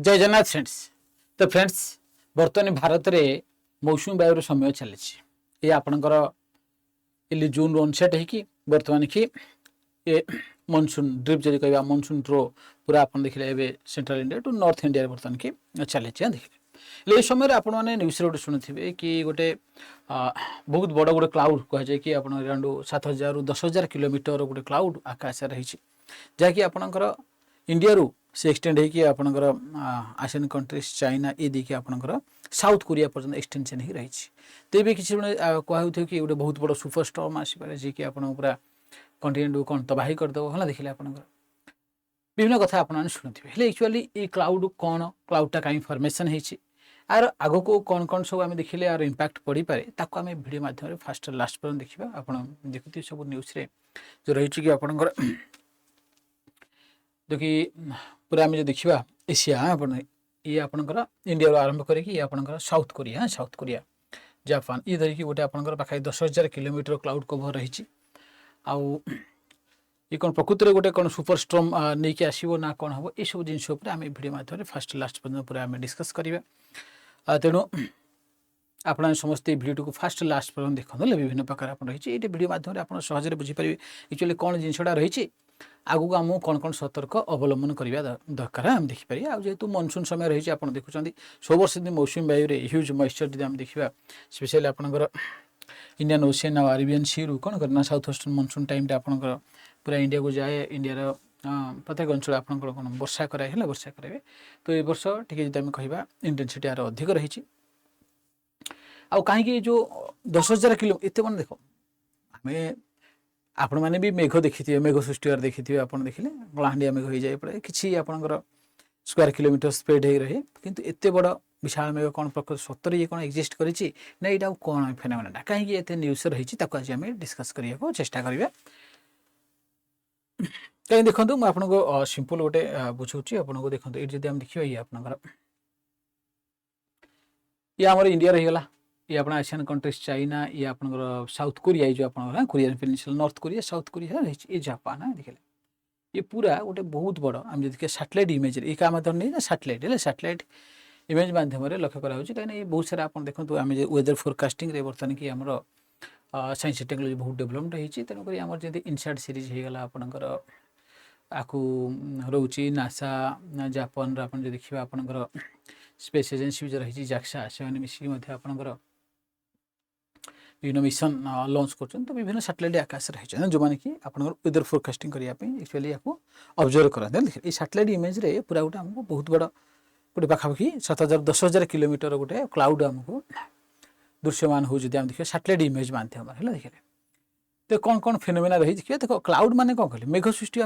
जय जगन्नाथ फ्रेंड्स। तो फ्रेंड्स बर्तमान भारत में मौसुमी वायु समय चली ये आपणकर जून अनसेट है बर्तमान की ये मनसून ड्रिप जब कह मनसून रो पूरा आप देखिए central India to north India बर्तमान की चली देखिए ये समय आपण मैंने न्यूज गोटे शुणुवे कि गोटे बहुत बड़ गोटे क्लाउड कहुए कि आप अराउंड 7,000 ରୁ 10,000 किलोमीटर गोटे क्लाउड आकाश रही जहाँकि आपणकर इंडिया रू से एक्सटेंड होगी आपणकर आसियान कंट्रीज चाइना ये देखिए आपणकर साउथ कोरिया पर्यटन एक्सटेंशन ही रही तो ये किसी कहु कि गोटे बहुत बड़ सुपर स्टॉर्म आसपे जी कि आप पूरा कंटिनेंट को कौन तबाही करदेव है देखिए आपणकर विभिन्न कथा आपने शुणुवे एक्चुअली ये क्लाउड कौन क्लाउडटा कहीं फॉर्मेशन होती यार आग को कौन कौन सब आम देखिले यार इंपैक्ट पड़ पाए ताको आम वीडियो माध्यम फास्ट लास्ट पर्यटन देखा आप देखुए सब न्यूज रे जो रही कि आपणकर जो कि पूरा आम जो देखा एशिया ये आपणकर इंडिया आरंभ करें आपणकर साउथ कोरिया जापान ये धरिकी गोटे आपणकर पाखे 10,000 किलोमीटर क्लाउड कभर रही आउ ये कौन प्रकृति में गोटे कौन सुपर स्ट्रॉम नहीं कि आसो ना कौन हम ये सब जिन आम वीडियो माध्यम फास्ट लास्ट पर्यटन पूरा आम डिस्कस करवा तेणु आप समस्ते भिडियो को फास्ट लास्ट पर्यटन देखते विभिन्न प्रकार आप रही ये वीडियो माध्यम आप सहज बुझीपारे एक्चुअली कौन जिनसा रही आगू आमको कौन कौन सतर्क अवलम्बन करवा दरकार आम देखिपारे आ जेहेतु मनसून समय रही आप देखुं सब वर्ष मौसुमी वायु ह्यूज मॉइस्चर जब आम देखा स्पेशली आपंकर इंडियन ओशियन आ अरेबियन सी रु कौन करना साउथ वेस्टर्न मनसून टाइम आपंकर पूरा इंडिया को जाए इंडिया प्रत्येक अंचल आपंकर कौन वर्षा कराए वर्षा कराए तो ये वर्ष टी जब कह इंटेंसीटी यार अधिक रही आउ कहीं जो 10,000 किलो एत मन देख आम आपण मैंने भी मेघ देखी मेघ सृष्टि देखी आप देखिले गलाहांडिया मेघ हो जाए पड़े कि आपंकर स्क्वायर किलोमीटर स्प्रेड हो रहे किंतु एत बड़ विशाल मेघ कौन प्रकृत सत्तर ये कौन एक्जिस्ट करी ना यहाँ कौन फेनोमेना कहीं एत न्यूज रही आज आम डिस्कस करने को चेष्टा करवा कहीं देखो मुझे आपको सिंपल गोटे बुझाऊँ आपको देखो ये जब देखिए ये आपंकर ये आम इंडिया रहीगला ये अपना एशियन कंट्रीज चाइना ये आपंकर साउथ कोरिया ये जो आप Korean peninsula north Korea south Korea रही ये जापान है देखिए ये पूरा गोटे बहुत बड़ आम देखिए सैटेलाइट इमेज ये क्या माध्यम नहीं ना सैटेलाइट इमेज माध्यम लक्ष्य कराऊँ कहीं ये बहुत सारा आप देखो आम वेदर फोरकास्टिंग बर्तमान कि आम साइंस टेक्नोलोजी बहुत डेभलपमेंट होती तेणुक आम जमी इनसाइड सीरीज होगा आपंकर आपको रोचे नासा जापान आप देखिए आपंकर स्पेस एजेंसी जो रही जाक्सा से मिसिक आपंकर विभिन्न मिशन लॉन्च कर तो विभिन्न सैटेलाइट आकाश रही जो मैंने कि आप वेदर फोरकास्टिंग करने एक्चुअली आपको ऑब्जर्व कराते देखिए ये सैटेलाइट इमेज रे पूरा गोटे आमको बहुत बड़ा गोटे पाखापाखि 7,000 10,000 किलोमीटर गोटे क्लाउड आमको दृश्यमान हो देखिए सैटेलाइट इमेज माध्यम देखिए तो कौन कौन फेनोमेना रही देखिए देखो क्लाउड माने कौन कहले मेघ सृष्टि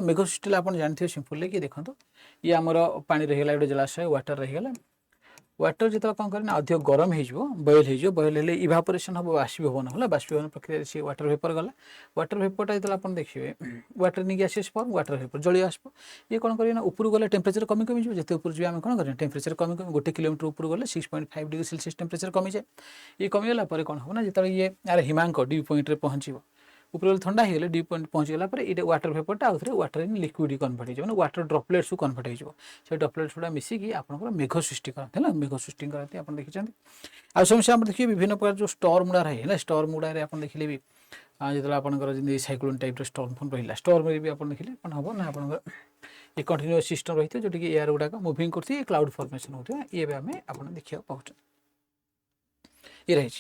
आप जानते सिंपल कि देखो ये आमर पानी रहीगला गोटे जलाशय वाटर रहीगला वाटर जो कौन करें अधिक गरम हो बॉयल हेले इभापोरेशन हम बाष्पीभवन है बाष्पीभवन प्रक्रिया से वाटर वेपर गला वाटर वेपरटा जो आप देखिए वाटर नहीं आसे फॉर्म वाटर वेपर जली आसब ये कौन करें उपरू गले टेम्परेचर कमी कमी जिते ऊपर जी आम कौन करें टेम्परेचर कमी कमी 1 किलोमीटर ऊपर गले 6.5 डिग्री सेल्सियस टेम्परेचर कमी जाए ये कमीगला कौन हम ना जो ये यार हिमांक ड्यू पॉइंट रे पहुँचो ऊपर ठंडा हो गले ड्यू पॉइंट पहुँचीगला ये वाटर वेपरटा आउ थे वाटर इन लिक्विड कन्वर्ट हो वाटर ड्रपलेट्स को कन्वर्ट हो ड्रपलेट्स गुड़ा मिसिकी आपंकर मेघ सृष्टि करते हैं मेघ सृष्टि करते आप देखिए आ समस्या आप देखिए विभिन्न प्रकार जो स्टॉर्म गुड़ा रही है स्टॉर्म गुड़ा आप देखिले भी जो आपंकर जमी साइक्लोन टाइप स्टॉर्म फोन रहा स्टॉर्म भी आप देखिले कौन हम ना आप ये कंटिन्यूअस सिस्टम रही है जो कि एयर गुड़ाक मुविंग करती क्लाउड फॉर्मेशन होता है ये आम आप देखा पाँच ये रही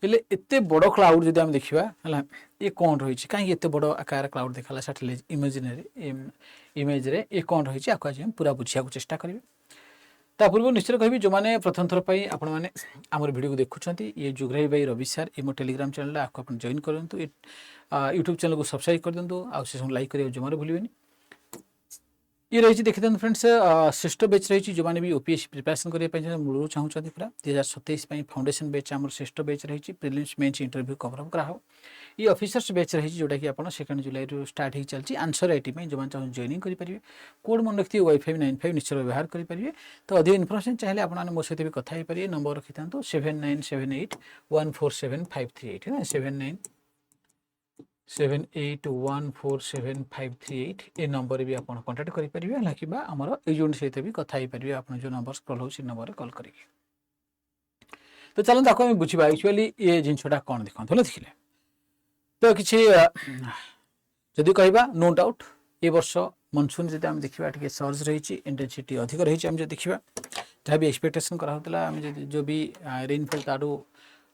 हेले एत बड़ क्लाउड जब देखा है ये कौन रही कहीं एत बड़ आकार क्लाउड देखा सैटेलाइट इमेज रे ये कौन रही आपको आज पूरा बुझा चेष्टा करेंगे ता पूर्व निश्चय कहि जो मैंने प्रथम थर पर आपने आम वीडियो को देखुं ये जुग्राही भाई रवि सार ये मो टेलीग्राम चैनल आपको आप जॉइन करूँ यूट्यूब चैनल को सब्सक्राइब कर दिंतु आउ लाइक करेंगे जमा भूलें ये रही देखते फ्रेंड्स श्रेष्ठ बैच रही जो मैंने भी ओपीएससी प्रिपरेशन करने मूल चाहते पूरा 2027 फाउंडेशन बैच आम श्रेष्ठ बैच रही प्रिलिम्स मेंस इंटरव्यू कवरअप कराओ ये ऑफिसर्स बैच रही जोटा कि आप 2 जुलाई रू स्टार्ट हो चलती आंसर आईटी जो मैंने चाहते जॉइनिंग करेंगे कोड मन रखिए वाईफाई 95 निश्चय व्यवहार करेंगे तो अधिक इनफर्मेशन चाहिए आपने मो सहित भी कथा पारे नंबर रखी था 7978 147538 है 79 78147538 ए नंबर भी आप कांटेक्ट करि परिबे ना कि हमर एजेंट सहित भी कथा ही परिबे आपन जो नंबर स्क्रॉल हो नंबर कॉल करिके। तो चलो ताको हम बुझिबा एक्चुअली ये जिनछटा कोन देखन थले देखिले तो किछि जदि कहबा नो डाउट ए वर्ष मनसून जदि हम देखिबा ठीक सर्ज रही इंटेंसिटी अधिक रही हम जो देखिबा जहाँ भी एक्सपेक्टेशन करा होतला हम जो भी रेनफॉल ताडू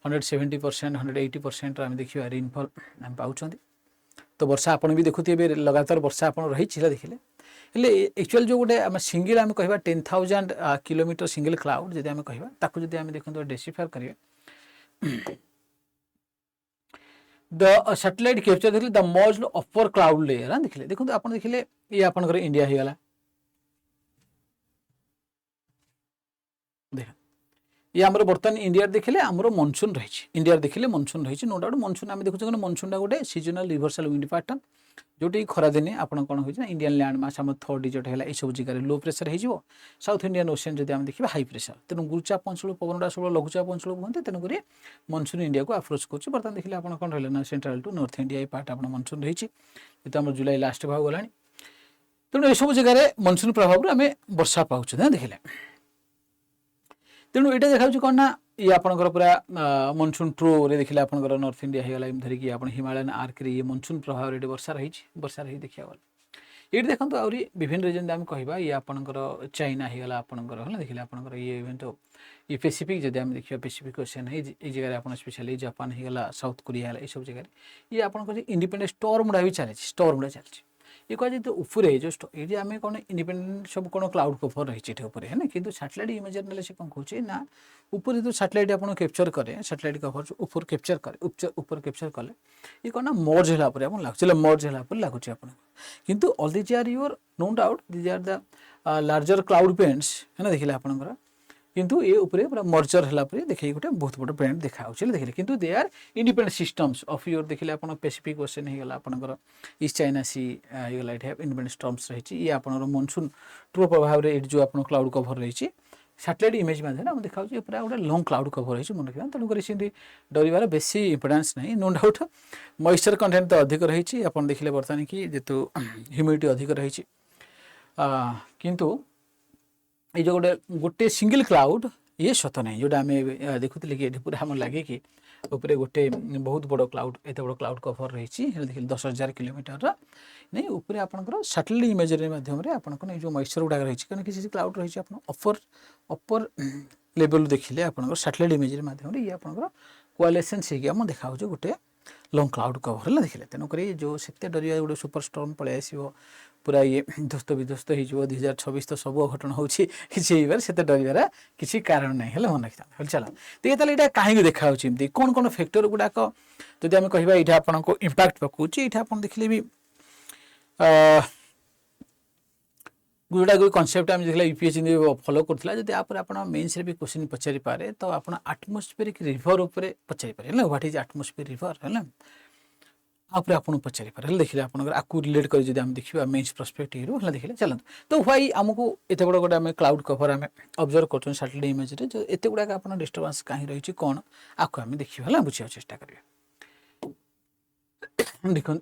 170% 180% आम देखिए रेनफॉल आम पाँच तो वर्षा आपन भी देखुए लगातार वर्षा आप रही देखिले हेले एक्चुअल जो गोटे आम सिंगल आम कह 10,000 किलोमीटर सिंगल क्लाउड जब आम कह जब आम देखते डेसीफायर करेंगे द सैटेलाइट कैप्चर देखिए the most upper cloud layer देखिले देखो आप देखिले ये आपनकर इंडिया हो गला देख ये आमर बर्तमान इंडिया देखिले आमर मनसून रही इंडिया देखिले मनसून रही नो डाउट मनसून आम देखुचे मनसून गोटे सीजनल रिभर्सल विंड पैटर्न जोटी खरा दिने आपन कौन हो इंडियन लैंड मास आम थर्ड डिजिट है ये सब जगह लो प्रेसर हो साउथ इंडियन ओशियन जब आम देखिए हाई प्रेसर तेणु गुरुचाप अंचल पवनटा सब लघुचाप अंचल कहते तेणुक मनसून इंडिया को अप्रोच कर बर्तमान देखिए आप कौन रहा ना central to north India part आप मनसून रही तो आम जुलाई लास्ट भाग गला तेणु ये सब जगह मनसून प्रभाव आम वर्षा पाऊँ देखिले तेणु यहाँ देखा कौन ना ये आपंकर पूरा मनसून ट्रो देखिले आपंकर नॉर्थ इंडिया होगा धरिकी आप हिमालयन आर्क ये मनसून प्रभाव ये वर्षा रही देखा गला ये देखो आहरी विभिन्न रिजन आम कह ये आपंकर चाइना होगा आपंकर है देखिले आपंकर ये इवेंट ये पेसिफिक जब आम देखिए पेसिफिक ओशियन ये जगह आप स्पेशली जापान होगा साउथ कोरिया है सब जगह ये आपंकर इंडिपेंडेंट स्टॉर्म गुड़ा भी चली स्टॉर्म गुड़ा चलती ये कह जो उपरे जो ये आम कौन इंडिपेंडेंट सब कौन क्लाउड कभर रही है ना कि सैटेलाइट इमेजर ना से कौन कहे ना ऊपर जो सैटेलाइट आप कैप्चर करें सैटेलाइट कभर ऊपर कैप्चर करे ऊपर कैप्चर कले ये कौन ना मर्ज है लगुच मर्ज है लगुच आप किंतु all these are your no doubt these are the larger cloud parts है ना देखिए आपंकर किंतु ये उपरे पूरा मर्जर है देखिए गोटे बहुत बड़ ब्रांड देखा देखिए किंतु they are independent systems of your देखिले आप पेसिफिक ओशियन होगा आपंकर ईस्ट चाइना सी होगा ये इंडिपेंडेंट स्टॉर्म्स रही ये आपंकर मनसून ट्रो प्रभाव में जो आप क्लाउड कभर रही सैटेलाइट इमेज माध्यम देखा पूरा गोटे लंग क्लाउड कभर रही मन रखा तेणुक डर बेसी इंपोर्टेंस नहीं नो डाउट मॉइस्चर कंटेंट तो अधिक रही आप देखिले बर्तमान कि जेतु ह्यूमिडिटी अधिक रही किंतु ये जो गोटे सिंगल क्लाउड ये सत नहीं जोटा आम देखुले कि पूरा आम लगे कि ऊपर गोटे बहुत बड़ क्लाउड एत बड़ क्लाउड कभर रही देखिए 10,000 किलोमीटर नहीं ऊपर आपंकर सैटेलाइट इमेजरी मध्यम आपंकर जो मॉइस्चर गुड़ा रही कहीं किसी क्लाउड रही अपर लेवल देखिले आपंकर सैटेलाइट इमेजरी मध्यम ये आपंकर कोआलेसेंस होगी देखा गोटे लंग क्लाउड कभर है देखिले तेणुक जो से डर गोटे सुपर स्टॉर्म पलि आसो पूरा ये ध्वस्त विध्वस्त हो 2026 तो सब घटना होती से डर किसी कारण नहीं है मन रखी चल देखिए ये कहीं देखा कौन कौन फैक्टर गुड़ाक जब आम कह ये आपको इम्पैक्ट पकाऊँ ये आप देखिले भी जोटा कोई कनसेप्ट आम देखिए यूपीएससी फॉलो करता जब आप मेन्स भी क्वेश्चन पचारि पारे तो आप आटमोस्फेरिक रिवर उपर पचारि पारे व्हाट इज आटमोस्फेयर रिवर है आप पचारि पारे देखिए आपको रिलेट कर आम देखा मेन्स पर्सपेक्टिव है देखिए चलते तो वाई आमको एत बड़ गोटे आम क्लाउड कभर आम ऑब्जर्व कर सैटेलाइट इमेज जो एत गुड़ाक आप डिस्टर्बेंस कहीं रही कौन आपको आम देखा बुझा चेष्टा करें देखो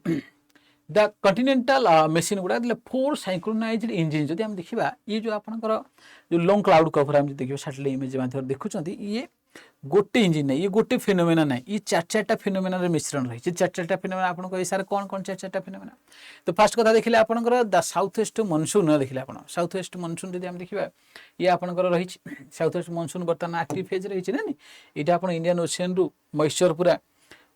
द कंटिनेंटल मेसीन गुड़ा 4 साइक्रोनाइज्ड इंजिन जब आम देखा ये जो आपंकर जो लंग क्लाउड कभर आम देखिए सैटेलाइट इमेज माध्यम देखुं ये गोटे इंजिन नहीं ये गोटे फिनोमेना नहीं ये चार फिनोमेना मिश्रण रही चार फिनोमेना आपको सारे कौन कौन चार फिनोमेना तो फास्ट कथा देखिए आपंकर द साउथ वेस्ट मनसून देखिए आप साउथ वेस्ट मनसून जब आम देखा ये आपंकर रही साउथ वेस्ट मनसून बर्तमान एक्टिव फेज रही ना ये आप इंडियन ओशियन रु मॉइस्चर पूरा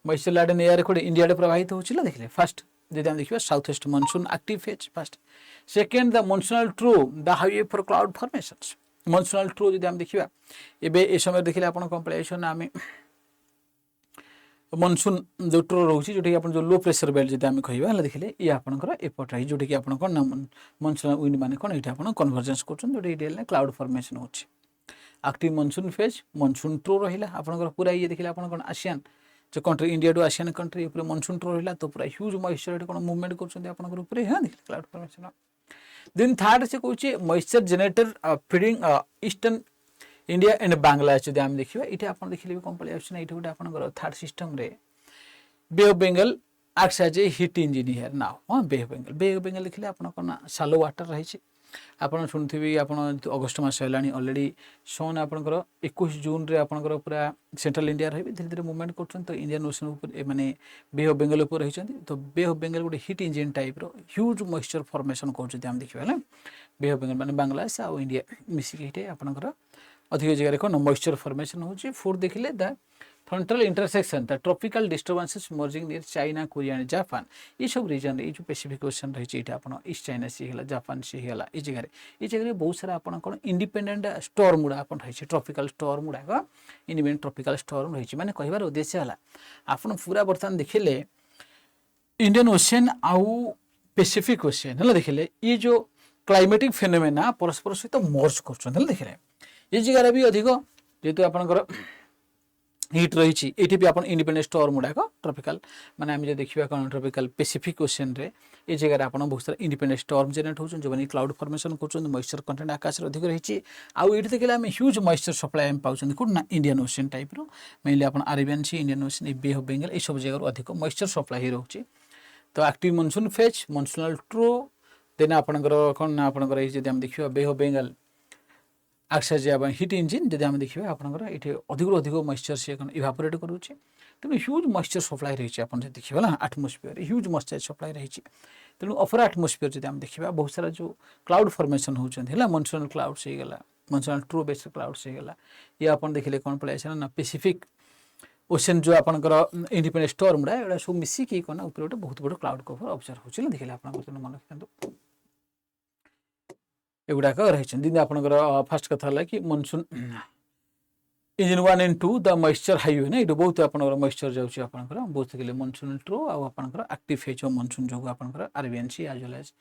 मॉइस्चर लाडेन एयर कोड़े इंडिया प्रवाहित होगा देखिए फास्ट जब आम देखा south west monsoon active phase first second the monsoonal trough the highway for cloud formations monsoonal trough जब आम देखा ए समय देखिए आप कौन पलि आम मनसून जो ट्रो रोचे जोटा कि जो लो प्रेशर बेल्ट जब आम कह देखिए ये आपंकर एपट रही जोटा कि आप कौन ना मनसून विंड मान कौन ये आप कन्वर्जेंस कर क्लाउड फॉर्मेशन हो active monsoon phase monsoon trough रहा आपंकर पूरा ये देखिए आप कौन आसियान जो country India to ASEAN country ऊपर मनसून ट्रो रहा तो पूरा ह्यूज मॉइस्चर कौन मूवमेंट कर क्लाउड फॉर्मेशन देन थर्ड से कहे moisture generator feeding eastern India and Bangladesh जब आम देखा ये आप देखिए कौन पलि आसान ये गोटे आप third system bay of Bengal acts as a heat engine here now Bay of Bengal देखिले आपण कोन शालो वाटर रही आपण शुणुथिबे आपण अगस्त मास हेलानी ऑलरेडी सन आपनकर 21 जून रे आपनकर पूरा सेंट्रल इंडिया रही धीरे धीरे मूवमेंट करछन तो इंडियन ओशन ऊपर माने बे ऑफ बेंगल ऊपर रहिछन तो बे ऑफ बेंगल गोटे हिट इंजन टाइप रो ह्यूज मॉइस्चर फॉर्मेशन करछथि हम देखिबा ना बे ऑफ बेंगल माने बांग्लादेश आ इंडिया मिसिक हिटे आपनकर अधिक जगह कोन मॉइस्चर फॉर्मेशन होची फोर देखिले the frontal intersection the tropical disturbances merging near China Korea and Japan ये सब रीजन रे जो पैसिफिक ओशन रही एटा आपण ईस्ट चाइना सी हला जापान सी हला ई जगह रे बहुत सारा आपण कोन इंडिपेंडेंट स्टॉर्म गुडा आपण रही ट्रॉपिकल स्टॉर्म गुडा का इंडिपेंडेंट ट्रॉपिकल स्टॉर्म रही माने कहबार उद्देश्य हला आपण पूरा बर्तन देखिले इंडियन ओशन आउ पैसिफिक ओशन हला देखिले ये जो क्लाइमेटिक फेनोमेना परस्पर सहित मर्ज करछन हला देखिले ये जगह रे भी अधिक जेतु आपनकर हिट रही ये भी आप इंडिपेंडेंट स्टॉर्म गुड़ाक ट्रॉपिकल माने आम जो देखा कौन ट्रॉपिकल पैसिफिक ओशन रे ये जगह आप बहुत सारा इंडिपेंडेंट स्टॉर्म जेनेट हो जो क्लाउड फॉर्मेशन कर मॉइस्चर कंटेंट आकाश अधिक रही आउ ये देखिए आम ह्यूज मॉइस्चर सप्लाई आम पाँच कौन ना इंडियन ओशन टाइप रो मेनली आप Arabian sea Indian ocean Bay of Bengal ये सब जगह अधिक मॉइस्चर सप्लाई रोचे तो active monsoon phase monsoonal trough then आपंकर कौन ना आपंकर ये देखा Bay of Bengal acts heat engine जब आम देखिए आपंकर ये अधिक मॉइस्चर से इवापोरेट करुचे तेणु ह्यूज मॉइस्चर सप्लाई रही आप देखिए ना एटमॉस्फेयर ह्यूज मॉइस्चर सप्लाई रही तेणु अपर एटमॉस्फेयर जब आम देखा बहुत सारा जो क्लाउड फॉर्मेशन होती मॉनसूनल क्लाउड्स हो गला मॉनसूनल ट्रू बेस्ड क्लाउड्स हो गला ये आप देखिए कौन पड़े आसा ना पैसिफिक ओशन जो आपंकर इंडिपेंडेंट स्टॉर्म गुड़ा एटा सब मिसिकी कौन ऊपर गोटे बहुत बड़ क्लाउड कवर ऑब्जर्व होची देखिए आप मन रखते एगुड़ाक रही आपंकर फास्ट कथा है कि monsoon engine 1 and 2 the moisture highway ना ये बहुत आपंकर मॉइस्चर जाऊँगी आपंकर बहुत देखिए मॉनसून ट्रो आपंकर एक्टिव फेज मॉनसून जो आपंकर Arabian sea as well as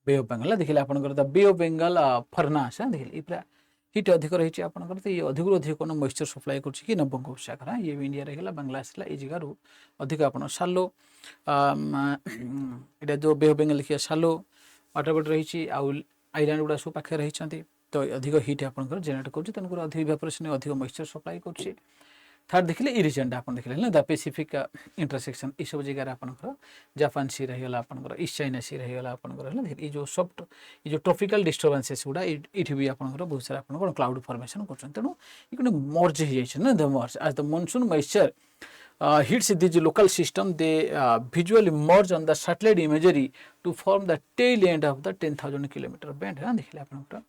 bay of Bengal देखिए आपंकर the bay of Bengal furnace देखिए पूरा हिट अधिक रही आपंकर तो ये अधिक अधिक कौन मॉइस्चर सप्लाई कर नवबंगोपसागर ये भी इंडिया रहा बांग्लादेश ये जगह अधिक आप सालो यहाँ जो बे ऑफ बेंगल लिखिए सालो वाटर बॉडी रही आइलैंड गुड़ा सब पाखे रही तो अधिक हिट आपंकर जेनेट कर अधिक इवापोरेशन अधिक मॉइस्चर सप्लाई कर थर्ड देखिए ई रीजन आप देखिए ना द पैसिफिक इंटरसेक्शन ये सब जगह आपंकर जापान सी रहीगला आपंकर ईस्ट चाइना सी रहीगला आपंकर ये जो सॉफ्ट ये जो ट्रॉपिकल डिस्टर्बेंसेस गुड़ा ये भी आपंकर बहुत सारा आप क्लाउड फॉर्मेशन कर तेणु ये मर्ज हो द मर्ज आज the monsoon moisture hits these local system they visually merge on the satellite imagery to form the tail end of the 10,000 km band है देखिए आपनकर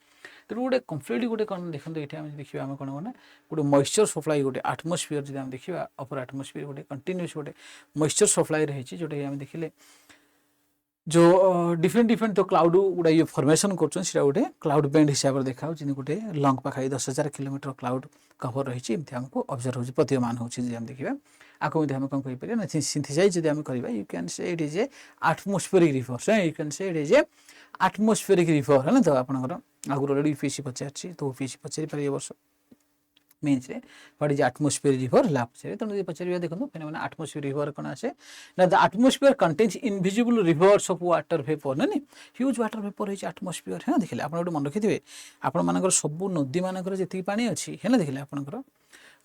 तो गोटे कम्प्लीटली गोटे कौन देखते ये आम देखा आम कौन ना गोटे मॉइस्चर सप्लाई गोटे एटमॉस्फेयर जब देखा अपर एटमॉस्फेयर गोटे कंटिन्यूस गोटे मॉइस्चर सप्लाई रही जोटा आम देखिले जो डिफरेंट तो क्लाउड गुड़ा ये फॉर्मेशन कर गोटे क्लाउड बैंड हिसाब से देखा गोटे लंग पाखा 10,000 किलोमीटर क्लाउड कवर रही आमको ऑब्जर्व हो प्रतीयमान हो देखा आपको आम कौन कहीपर ना सिंथेसाइज जब आम करवा you can say it is a atmospheric reverse you can say it is a atmospheric river है ना तो आपंकर आगुरी ऑलरेडी यूपीएससी पचार तो यूपीएससी पचारि पारे वर्ष मेन्स रे व्हाट इज एटमॉस्फेयर रिवर ला पचारे तेणु ये पचार देखो फेनोमेना एटमॉस्फेयर रिवर कौन आसे ना the atmosphere contains invisible reverse of water vapour ना ह्यूज वाटर वेपर रही एटमॉस्फेयर है देखिए आप मन रखिथे आपण सब नदी मानकर जी पानी अच्छी है ना देखिए आपंकर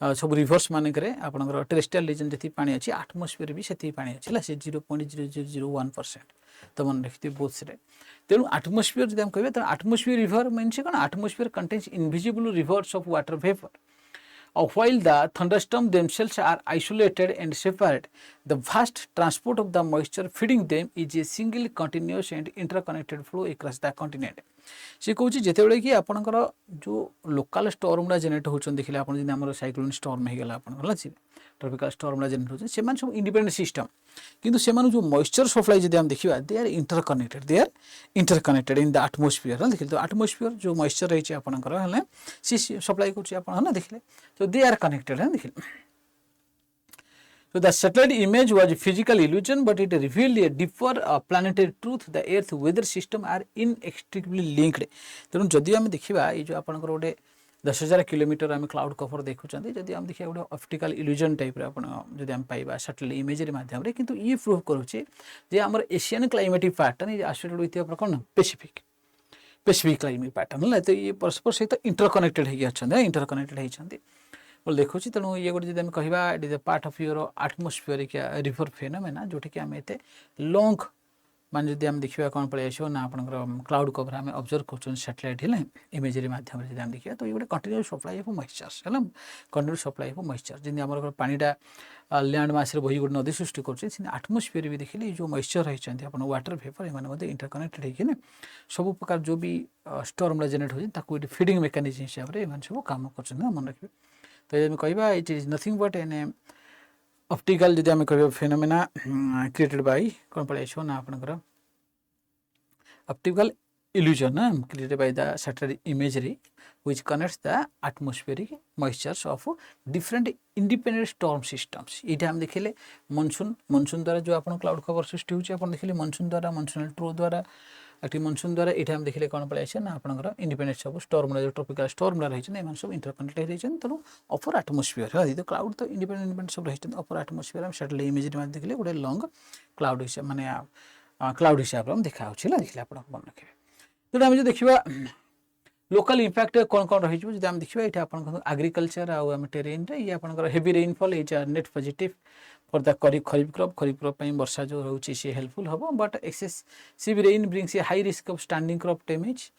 सब रिवर्स मानक आपंकर टेरेस्ट्रियल रीजन जी पानी अच्छी एटमॉस्फेयर भी से पानी अच्छी से 0.0001% तो मन रखिथे बोथ से तेणु एटमॉस्फेयर जब कहे तो एटमॉस्फेयर रिवर मीन्स कौन atmosphere contains invisible reverse of water vapour while the thunderstorms themselves are isolated and separate, the vast transport of the moisture feeding them is a single continuous and interconnected flow across the continent. से कौन जिते कि आपंकर जो local storm गुड़ा Janet होती देखिए आप आम साइक्लोन स्टॉर्म होगा आपंकर ट्रॉपिकल स्टॉर्म गुड़ा जेनेट होती से सब इंडिपेंडेंट सिस्टम किंतु से जो मॉइस्चर सप्लाई जब हम देखा they are interconnected in the atmosphere देखिए तो एटमॉस्फेयर जो मॉइस्चर रही आपंकर सी सप्लाई कर देखिए तो दे आर कनेक्टेड है देखिए So the satellite image was a physical illusion, but it revealed a deeper planetary truth. The Earth weather system are inextricably linked. तेणु जदि आम देखा ये जो आपंकर गोटे 10,000 किलोमीटर आम क्लाउड कवर देखुं जदि आम देखा गोटे ऑप्टिकल इल्यूजन टाइप जब आम पाइबा सैटेलाइट इमेजरी माध्यम किंतु ये प्रूव करुचे जे आमर Asian climatic pattern is associated with कौन पैसिफिक क्लाइमेट पैटर्न है तो ये परस्पर सहित इंटरकनेक्टेड होती इंटरकनेक्टेड होती देखुँ तेणु ये गोटे जब कह it is a part of your atmospheric river phenomena जोटा कि आम एत लॉन्ग मान जब आम देखा कौन पलि आस ना आप क्लाउड कवर आम ऑब्जर्व कर सैटेलाइट है इमेजरी मध्यम जब देखा तो ये गोटे कंटिन्यू सप्लाई ऑफ मॉइस्चर है कंटिन्यू सप्लाई ऑफ मॉइस्चर जमी आम पानीटा लैंड मास बही गोटे नदी सृष्टि कर आटमोस्फियर भी देखिए जो मॉइस्चर रही आप वाटर वेपर ये इंटरकनेक्टेड होकर सब प्रकार जो भी स्टॉर्म जनरेट हो फीडिंग मेकानिज्म हिसाब से सब कम कर मन रखिए तो जब कह it is nothing but an optical जब आम कह फेनोमेना क्रिएटेड बाय कौन पलि आस ना आपंकर optical illusion created by the satellite imagery which connects the atmospheric moistures of different independent storm systems ये हम देखिले मनसून द्वारा जो आप क्लाउड कवर सृष्टि होती है देखिले मनसून द्वारा मनसूनल ट्रो द्वारा एक्टिव मनसून द्वारा ये हम देखिले कौन पलि आसे ना आपंकर इंडिपेंडेंट सब स्टॉर्म जो ट्रॉपिकल स्टॉर्म रही सब इंटरकनेक्टेड रही तेणु अपर एटमोस्फियर है तो क्लाउड तो इंडिपेंडेंट सब रही अपर एटमोस्फियर हम सैटेलाइट इमेजरी में देखिले गोटे लॉन्ग क्लाउड हिसाब माने क्लाउड हिसाब से देखा देखिए आप मन रखिए तेणु आम जो देखा लोकल इंपैक्ट कौन कौन रही जब आम देखा ये आप एग्रीकल्चर आम टेरेन ये आप heavy rainfall is net positive for the kharif crop वर्षा जो रोचे सी हेल्पफुल हम but excessive rain brings a high risk of standing crop damage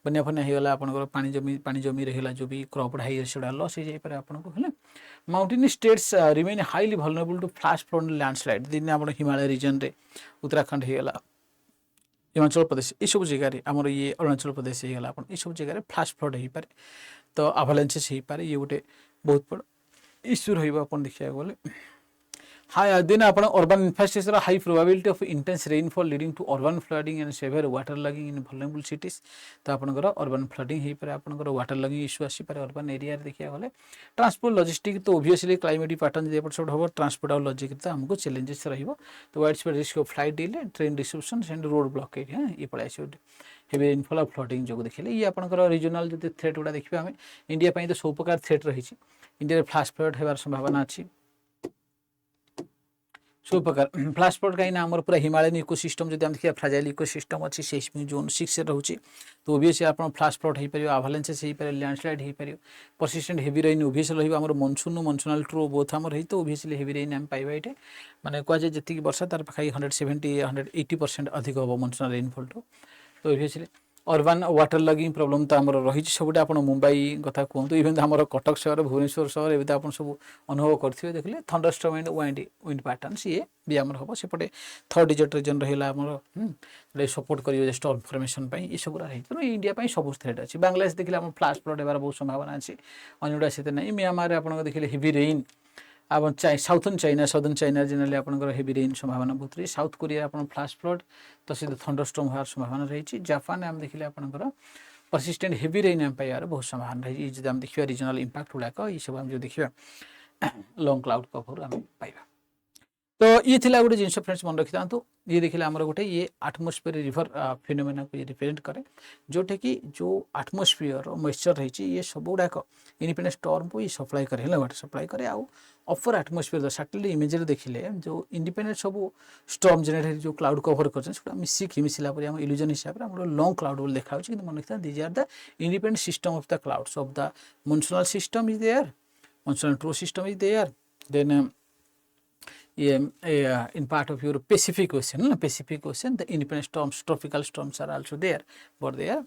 बन्या फन्या होगा आप पानी जमी रहा जो भी क्रॉप हाई से लॉस हो जाए आपको है mountain states remain highly vulnerable to flash flood landslide दिन आप हिमालय रीजन रे उत्तराखंड होगा हिमाचल प्रदेश ये सब जगह आमर ये अरुणाचल प्रदेश होगा आप सब जगह फ्लैश फ्लड हो पारे तो आभालांचेस हो पारे ये गोटे बहुत बड़ इश्यू रहा देखा गले हाई दिन आप urban infrastructure high probability of intense rainfall leading to urban flooding and severe water logging in vulnerable cities तो आपंकर अर्बन फ्लडिंग हो पारे आपंकर वाटर लगिंग इश्यू आसीपे अर्बन एरिया देखा गले ट्रांसपोर्ट लॉजिस्टिक तो ओब्वियसली क्लाइमेटिक पैटर्न एपट सेपट हम ट्रांसपोर्ट और लॉजिस्टिक तो आमको चैलेंजेस रहिबो तो wide spread risk of flight delay train disruption and road blockage हाँ ये पड़े आस हेवी रेनफॉल और फ्लडिंग जो देखिए ये आपंकर रिजनल जो थ्रेट गुड़ा देखिए आम इंडिया तो सब प्रकार थ्रेट रही इंडिया फ्लैश फ्लड होबार संभावना अच्छी सब प्रकार फ्लैश फ्लड कहीं आमर पूरा हिमालयन इकोसिस्टम जब देखिए फ्राजाइल इकोसिस्टम अच्छी सेस्मिक जोन 6 रोचे तो ओबियसली आप फ्लैश फ्लड हो पार आभालांचेस हो पारे लैंडस्लाइड हो पार परसिस्टेंट हेवी रेन ओबियसली रही मनसून मनसूनल ट्रो बोथ आम रही तो ओबियसली हेवी रेन आम पाइबा ये मैंने कहुए जी वर्षा तार पाखे 170-180% अधिक हम मनसूनल रेनफॉल तो obviously urban water logging problem तो आम रही सबुटे आप मुंबई कथा कहतु इवेन तो आम कटक सहर भुवनेश्वर सहर एवं आप सब अनुभव करेंगे देखिए थंडरस्टॉर्म एंड विंड पैटर्न्स ये भी आम हम सेपटे थर्ड डिजिट रीजन रहा आमर सपोर्ट कर स्टॉर्म फॉर्मेशन ये सब रही तेणु इंडिया सब थ्रेट अच्छी बांग्लादेश देखिए आम फ्लैश फ्लड होबार बहुत संभावना अच्छी अन्यटा से नहीं म्यांमार आप देखिए हेवी रेन आप साउथर्न चाइना जेनराली आपंकर हेवी रेन संभावना बहुत रही साउथ कोरिया आप फ्लैश फ्लड तो सहित थंडरस्टॉर्म होवार संभावना रही जापान आम देखिए आपंकर परसिस्टेंट हेवी रेन आम पाइबार बहुत संभावना रही जब आम देखिए रीजनल इंपैक्ट गुड़ाक ये सब आम जो देखिए लॉन्ग क्लाउड कवर आम पाइबा तो ये थिला गोटे जिन फ्रेंड्स मन रखी था ये देखिए आमर गोटे ये आटमोस्फियर रिवर फिनोमेना को ये रिप्रेजेंट करे जोटा कि जो आटमोस्फियर मॉइस्चर रही ये सब गुड़ाक इंडिपेंडेंट स्टॉर्म को ये सप्लाई करे वाटर सप्लाई करे आउ अपर आटमोस्फियर सैटेलाइट इमेजरी देखिले जो इंडिपेंडेंट सब स्टॉर्म जनरेट जो क्लाउड कवर कर मिसिकी मिसला इल्यूजन हिसाब से आम लॉन्ग क्लाउड बोल देखा कि मन रखी these are the independent system of the clouds of the monsoonal system is there monsoonal trough system is there then in part of your Pacific Ocean, the independent storms, tropical storms are also there, but they are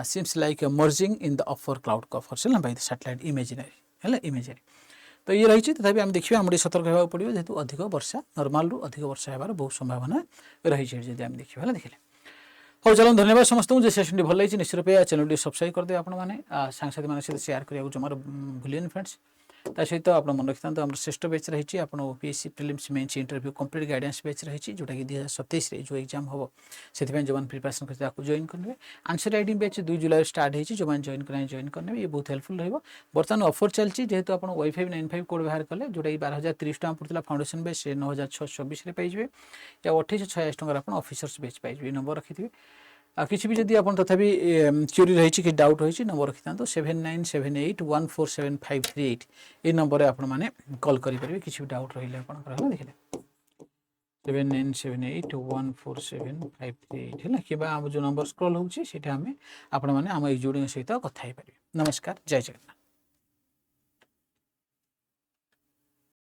seems like merging in the upper cloud cover by the satellite imagery. तो ये रही तथापि आम देखिए आम सतर्क होगा पड़ो जेहतु अधिक वर्षा नॉर्मल अधिक वर्षा होबार बहुत संभावना रही जब आम देखिए देखिए हो चलो धन्यवाद समस्त जो सेशन भल लगी निश्चित रूप चैनल सब्सक्राइब करदे आपने सांगसाथी मान सहित शेयर करने जमार भूलियन फ्रेंड्स ता सहित आप मन रखी था श्रेष्ठ बैच रही आप OPSC prelims mains interview complete guidance batch रही जोटा कि 2027 जो एग्जाम हम से जो प्रिपरेशन करते जॉइन करेंगे answer writing batch 2 July start होती जो जॉइन करने ये बहुत हेल्पफुल रहा बर्तमान ऑफर चलती जेहेतु आप Y595 कोड बाहर कले जोटा कि 12,030 टका पड़ता फाउंडेशन बैच 9,624 पाइबे या 2886 टकर ऑफिसर्स बैच पाइबे नंबर रखिथे किसी भी जदि आप तथापि क्यूरी रही कि डाउट रही नंबर रखी था 7978147538 ये नंबर आप कॉल करेंगे किसी भी डाउट रही है देखिए 7978147538 है कि जो नंबर स्क्रॉल होम आप एग्जीक्यूटिव सहित कथा नमस्कार जय जगन्नाथ।